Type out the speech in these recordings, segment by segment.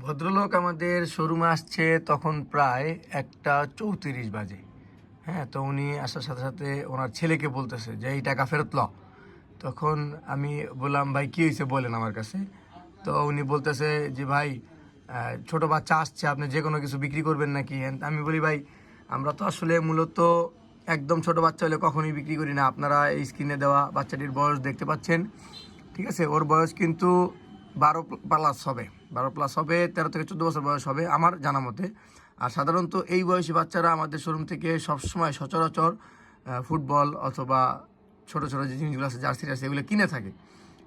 ভদ্রলোক আমাদের শোরুমে আসছে তখন প্রায় 1:34 বাজে। হ্যাঁ, তো উনি আসার সাথে সাথে ওনার ছেলেকে বলতেছে যে এই টাকা ফেরত ল। তখন আমি বললাম, ভাই কী হয়েছে বলেন আমার কাছে। তো উনি বলতেছে যে ভাই ছোট বাচ্চা আসছে, আপনি যে কোনো কিছু বিক্রি করবেন নাকি। আমি বলি ভাই আমরা তো আসলে মূলত একদম ছোট বাচ্চা হলে কখনোই বিক্রি করি না। আপনারা এই স্ক্রিনে দেওয়া বাচ্চাটির বয়স দেখতে পাচ্ছেন, ঠিক আছে। ওর বয়স কিন্তু 12+ হবে, 12+ হবে, 13 থেকে 14 বছর বয়স হবে আমার জানা মতে। আর সাধারণত এই বয়সী বাচ্চারা আমাদের শোরুম থেকে সবসময় সচরাচর ফুটবল অথবা ছোটো ছোটো যে জিনিসগুলো আছে, জার্সি টার্সি, এগুলো কিনে থাকে,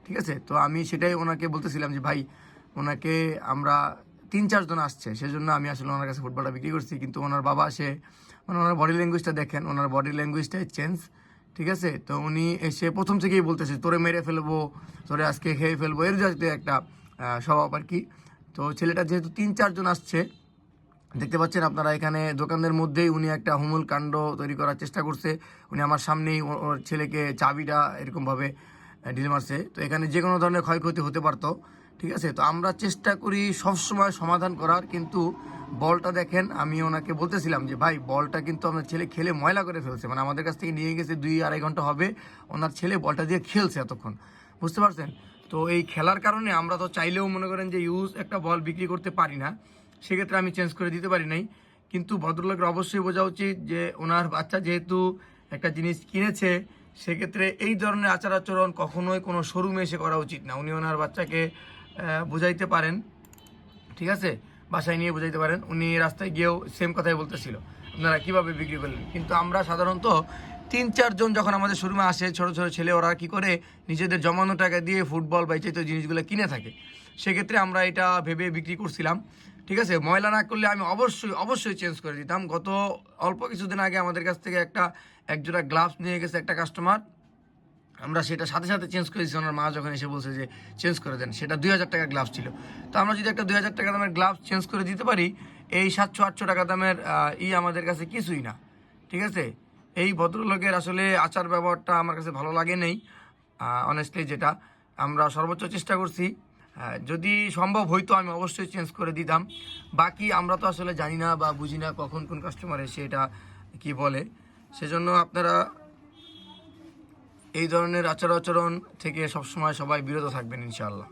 ঠিক আছে। তো আমি সেটাই ওনাকে বলতেছিলাম যে ভাই ওনাকে আমরা 3-4 জন আসছে, সেজন্য আমি আসলে ওনার কাছে ফুটবলটা বিক্রি করছি। কিন্তু ওনার বাবা মানে ওনার বডি ল্যাঙ্গুয়েজটা দেখেন, ওনার বডি ল্যাঙ্গুয়েজটাই চেঞ্জ, ঠিক আছে। তো উনি এসে প্রথম থেকেই বলতেছে তোরে মেরে ফেলবো, তোরে আজকে খেয়ে ফেলবো, এর জাতীয় একটা স্বভাব আর কি। তো ছেলেটা যেহেতু 3-4 জন আসছে, দেখতে পাচ্ছেন আপনারা এখানে দোকানের মধ্যেই উনি একটা হুমুল কাণ্ড তৈরি করার চেষ্টা করছে। উনি আমার সামনেই ওর ছেলেকে চাবিটা এরকমভাবে ঢিল মারছে। তো এখানে যে কোনো ধরনের ক্ষয়ক্ষতি হতে পারতো, ঠিক আছে। তো আমরা চেষ্টা করি সবসময় সমাধান করার, কিন্তু বলটা দেখেন, আমি ওনাকে বলতেছিলাম যে ভাই বলটা কিন্তু আপনার ছেলে খেলে ময়লা করে ফেলছে, মানে আমাদের কাছ থেকে নিয়ে গেছে 2-2.5 ঘন্টা হবে, ওনার ছেলে বলটা দিয়ে খেলছে এতক্ষণ, বুঝতে পারছেন। তো এই খেলার কারণে আমরা তো চাইলেও মনে করেন যে ইউজ একটা বল বিক্রি করতে পারি না, সেক্ষেত্রে আমি চেঞ্জ করে দিতে পারি নাই। কিন্তু ভদ্রলোকের অবশ্যই বোঝা উচিত যে ওনার বাচ্চা যেহেতু একটা জিনিস কিনেছে, সেক্ষেত্রে এই ধরনের আচার আচরণ কখনোই কোনো শোরুমে এসে করা উচিত না। উনি ওনার বাচ্চাকে বুঝাইতে পারেন, ঠিক আছে, বাসায় নিয়ে বুঝাইতে পারেন। উনি রাস্তায় গিয়েও সেম কথাই বলতেছিল আপনারা কীভাবে বিক্রি করলেন। কিন্তু আমরা সাধারণত 3-4 জন যখন আমাদের শোরুমে আসে, ছোটো ছোটো ছেলে, ওরা কী করে নিজেদের জমানো টাকা দিয়ে ফুটবল বা এই জিনিসগুলো কিনে থাকে, সেক্ষেত্রে আমরা এটা ভেবে বিক্রি করছিলাম, ঠিক আছে। ময়লা না করলে আমি অবশ্যই চেঞ্জ করে দিতাম। গত অল্প কিছুদিন আগে আমাদের কাছ থেকে একজোড়া গ্লাভস নিয়ে গেছে একটা কাস্টমার, আমরা সেটা সাথে সাথে চেঞ্জ করে দিচ্ছি। ওনার মা যখন এসে বলছে যে চেঞ্জ করে দেন, সেটা 2000 টাকা গ্লাভস ছিল। তো আমরা যদি একটা 2000 টাকা দামের গ্লাভস চেঞ্জ করে দিতে পারি, এই 700-800 টাকা দামের আমাদের কাছে কিছুই না, ঠিক আছে। এই ভদ্রলোকের আসলে আচার ব্যবহারটা আমার কাছে ভালো লাগে নেই, অনেস্টলি। যেটা আমরা সর্বোচ্চ চেষ্টা করছি, যদি সম্ভব হইতো আমি অবশ্যই চেঞ্জ করে দিতাম। বাকি আমরা তো আসলে জানি না বা বুঝি না কখন কোন কাস্টমার এসে এটা কি বলে, সেজন্য আপনারা এই ধরনের আচার আচরণ থেকে সবসময় সবাই বিরত থাকবেন ইনশাআল্লাহ।